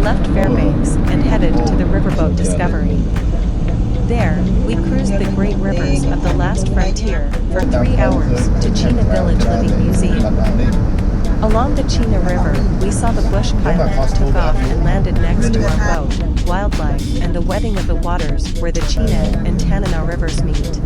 left Fairbanks and headed to the riverboat Discovery. There, we cruised the great rivers of the last frontier for 3 hours to Chena Village Living Museum. Along the Chena River, we saw the bush pilot took off and landed next to our boat, wildlife, and the wedding of the waters where the Chena and Tanana rivers meet.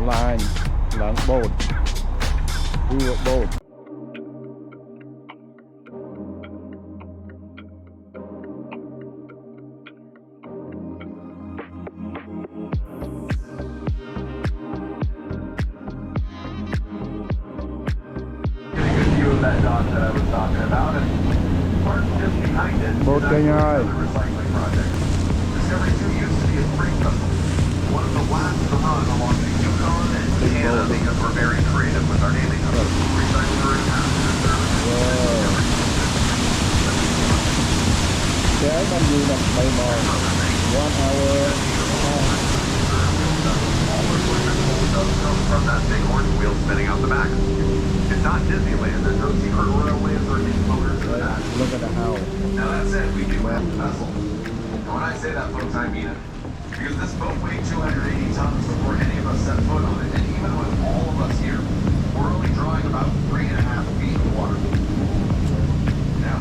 Line, long boat, river boat. That dock that I was talking about, and parked just behind it. Boat Kenya. Recycling project. Discovery 2 used to be a spring festival. One of the last to run along the Yukon and Canada because we're very creative with our naming of it. Recycler and passenger services. Cái năm gì là bay mò 1 hour. From that big orange wheel spinning out the back. It's not Disneyland. There's no secret railways or these motors or that. Look at the house. Now that said, we do have a vessel. And when I say that, folks, I mean it. Because this boat weighed 280 tons before any of us set foot on it. And even with all of us here, we're only drawing about 3.5 feet of water. Now,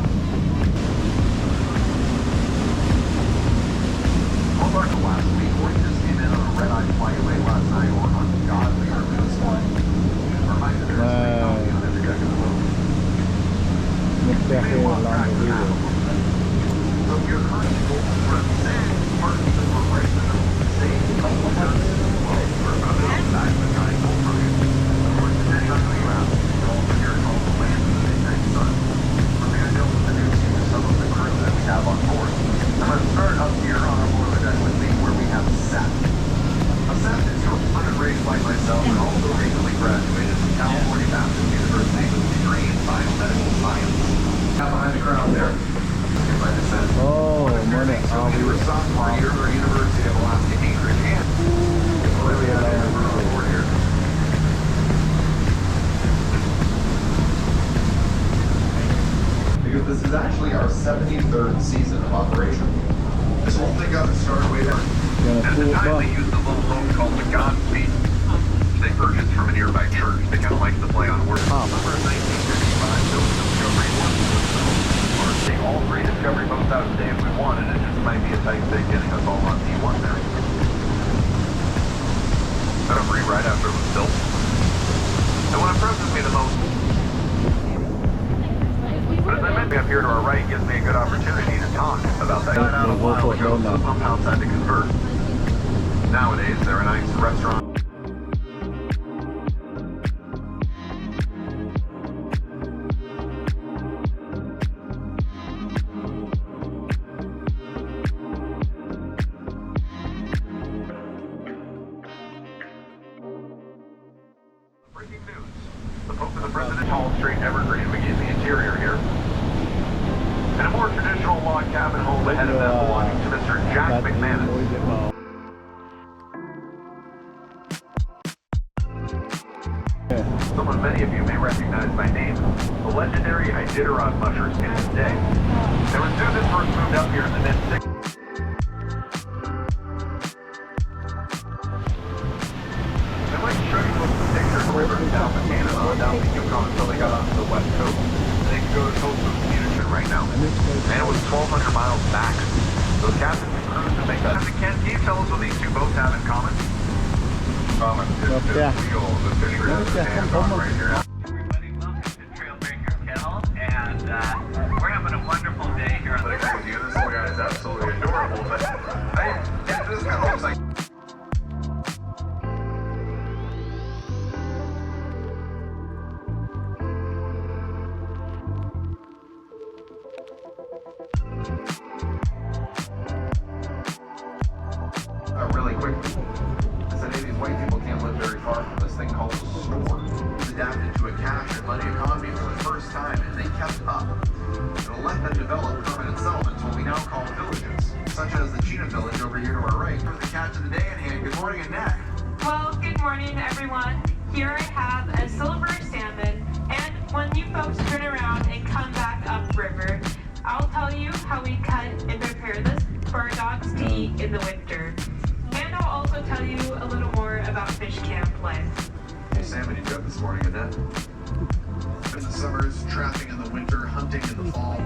over the last week, we just came in on a red-eye flight late last night on ungodly early this morning. Reminded there's a coffee on every deck of the boat. Look here along the river. So if you're currently going for a sand, parking the corporation of the same couple of services as well, for about an outside of the giant gold market. Of course, depending on who you ask, you're all here to all the land of the midnight sun. We're going to be able to introduce you to some of the crew that we have on board. I'm going to start up here on our boiler deck with me, where we have Seth. Seth is your underrated like myself and also recently graduated from California Baptist University with a degree in biomedical science. Out behind the crowd there. Oh, money. You were sophomore year at University of Alaska Anchorage, and really had a board here. Because this is actually our 73rd season of operation. This whole thing got started way back. At the time, they used a little boat called the Godspeed. They purchased from a nearby church. They kind of liked to play on words. Over 1955, built Discovery 1. Or take all 3 Discovery boats out today if we wanted. It just might be a tight thing getting us all on D1 there. I don't read right after it was built. And what impresses me the most, but as I mentioned, up here to our right gives me a good opportunity to talk about that. Out a while ago, the pump house had to convert. Nowadays, they're a nice restaurant. Breaking news. The Pope and the President, tall, straight, evergreen. We get the interior here. And a more traditional log cabin home ahead of them belonging to Mr. Jack McManus. Someone many of you may recognize by name, the legendary Iditarod mushers in his day. Now, when Susan first moved up here in the mid-60s, I'd like to show you folks a picture of the river down in Canada, down the Yukon until they got onto the west coast. And they can go to coastal community right now. And it was 1,200 miles back. Those captains and crews to make that. Ken, can you tell us what these 2 boats have in common? Common is the wheel the fisher has his hands on right here. Everybody, welcome to Trail Breaker Kennel, and we're having a wonderful day here on the With you, this little guy is absolutely adorable, but this kind of looks like adapted to a cash and money economy for the first time, and they kept up. It'll let them develop permanent settlements, what we now call villages, such as the Chena Village over here to our right. For the catch of the day in hand, good morning, Annette. Well, good morning, everyone. Here I have a silver salmon, and when you folks turn around and come back upriver, I'll tell you how we cut and prepare this for our dogs to eat in the winter. And I'll also tell you a little more about fish camp life. Hey, salmon you got this morning, Annette? In the summers, trapping in the winter, hunting in the fall.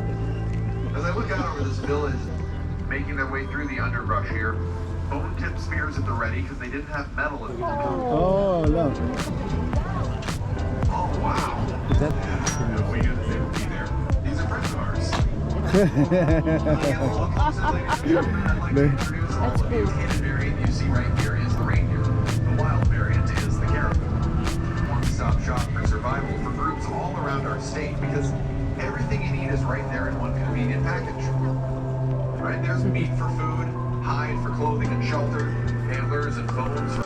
As I look out over this village, making their way through the underbrush here, bone-tip spears at the ready because they didn't have metal in them. Oh, look. Oh, wow. Is that? We knew that they would be there. These are friends of ours. That's cool. The hidden variant you see right here is the reindeer. The wild variant is the caribou. One-stop shop for survival for groups all around our state because everything you need is right there in one convenient package. Right? There's meat for food, hide for clothing and shelter, antlers and bones for...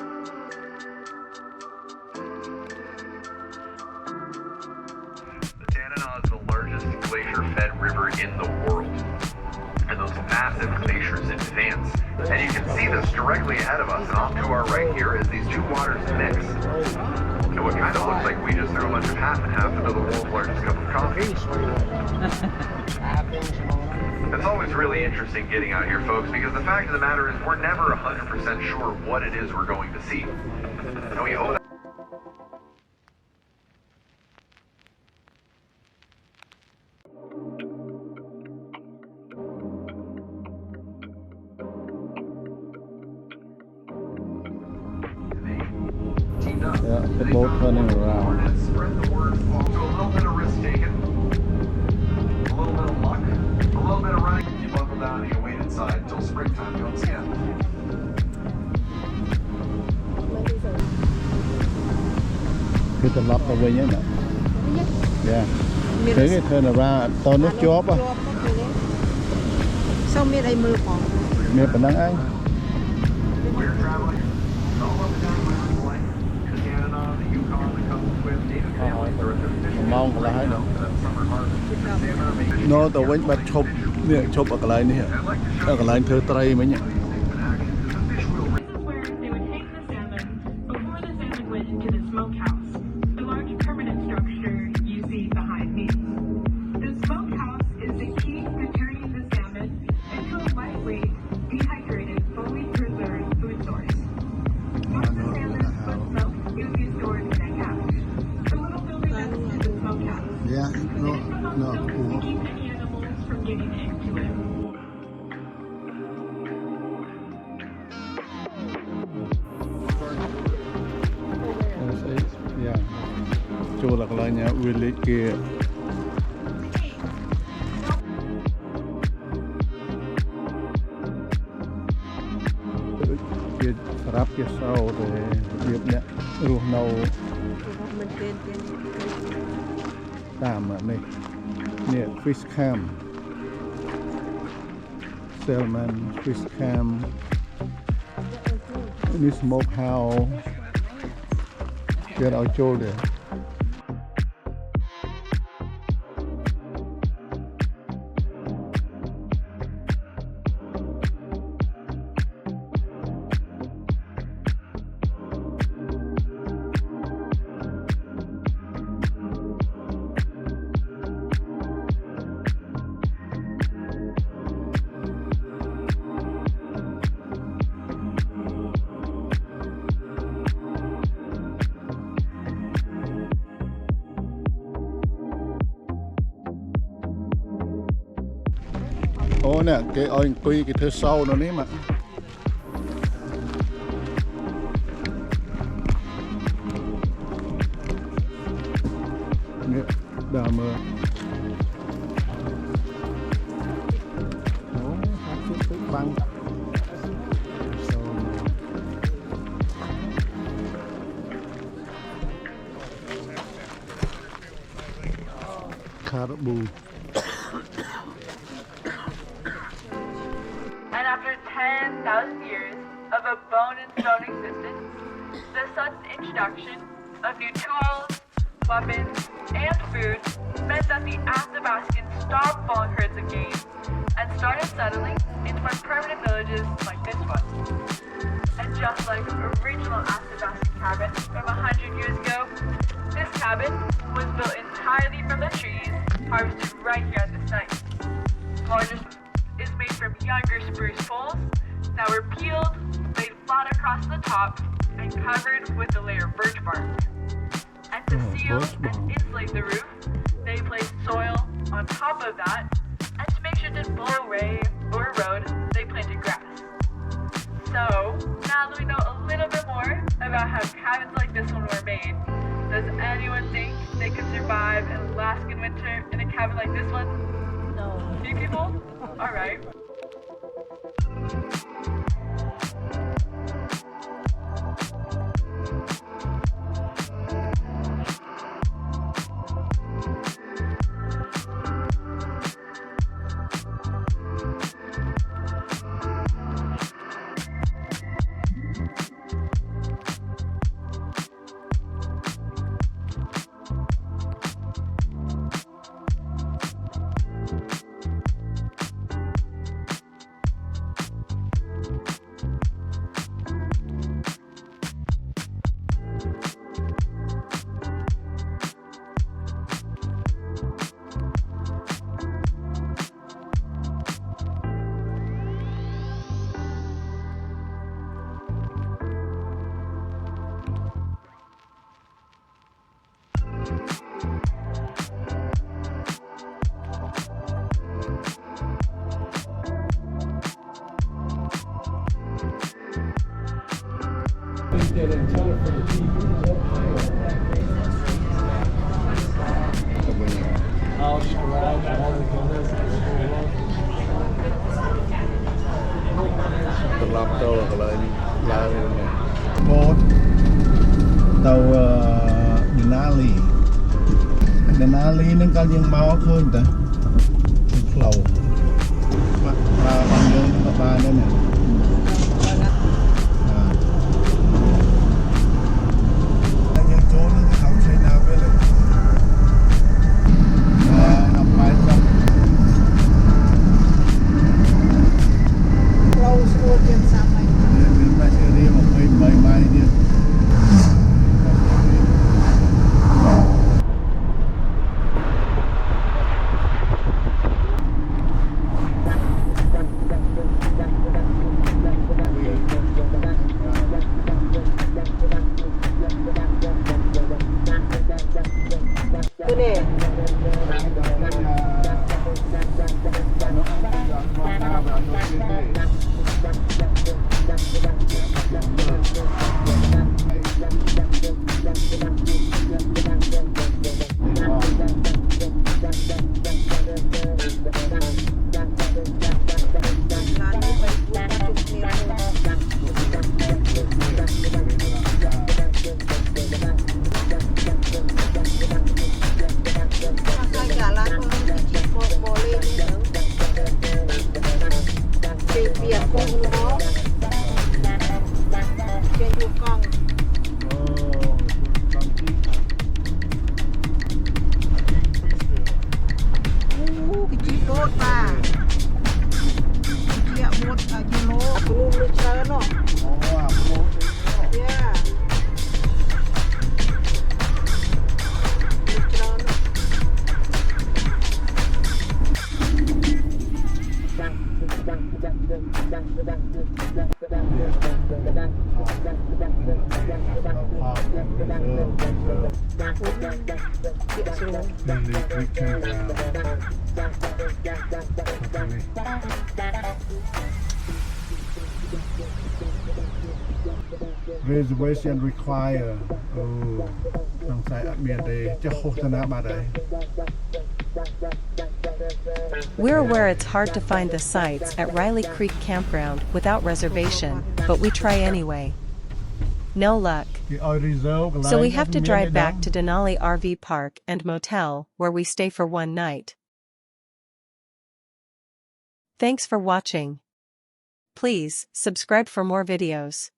The Tanana is the largest glacier-fed river in the world. And those massive glaciers advance. And you can see this directly ahead of us, and off to our right here as these two waters mix. And what kind of looks like we just threw a bunch of half and half into the world's largest cup of coffee. It's always really interesting getting out here, folks, because the fact of the matter is we're never 100% sure what it is we're going to see. And we owe that. Yeah, the boat turning around. Spread the word, folks. So a little bit of risk taken, a little bit of luck, a little bit of running. You buckle down and you wait inside until springtime comes again. Cứ từ lắp vào bên nhé nè. Yeah. Thế cái turn around, tao nước chóp á. Sao miết ai mưa còn? Miệt bản năng anh. We're traveling all up and down River Flight, the Canada, the Yukon, the Coast Swift, native families are at their fishing Mong là hay đâu. summer harvest. Nó tao quên bắt chụp, nè chụp ở cái này nè. Ở cái này thưa tray mấy nhỉ. This is where they would hang the salmon before the salmon went into the smokehouse, the large permanent structure you see behind me. The smokehouse is the key to turning the salmon into a lightweight, dehydrated, fully preserved food source. Once the salmon was smoked, it would be stored in a cache. The little building next to the smokehouse. Yeah, no, no. To keep any animals from getting into it. Yeah. Chỗ là cái nhà village kia. Kia rap kia sau để việc nè, ruộng nâu Mình tên tạm ở đây. Nè fish cam, salmon, fish cam, ini smoke house. Get our shoulder. Ồ nè, cái ơi quy cái thứ sau nó đấy mà. Nè, đào mơ. Ồ, phát chiếc tự băng. Caribou. And after 10,000 years of a bone and stone existence, the sun's introduction of new tools, weapons, and food meant that the Athabascans stopped falling herds of game and started settling into more permanent villages like this one. And just like original Athabascan cabins from 100 years ago, this cabin was built entirely from the trees harvested right here at the site. The largest is made from younger spruce poles that were peeled, laid flat across the top, and covered with a layer of birch bark. And to seal and insulate the roof, they placed soil on top of that, and to make sure it didn't blow away or erode, they planted grass. So, now that we know a little bit more about how cabins like this one were made, does anyone think they could survive an Alaskan winter in a cabin like this one? No. Few people? Alright. Tập lọc tàu lại là boat tàu Denali Denali នឹងក៏យើងមកឃើញតើផ្លូវបាទបានយើងក៏បានដែរណាយើងចូលនឹងเขา Chena Village ដល់ไปxong Rose wood and something. មានតែជារៀង28ម៉ៃទៀត Reservation require សង្ស័យអត់មានទេចុះឃោសនាបាត់ហើយ We're aware it's hard to find the sites at Riley Creek Campground without reservation, but we try anyway. No luck. So we have to drive back to Denali RV Park and Motel, where we stay for one night. Thanks for watching. Please subscribe for more videos.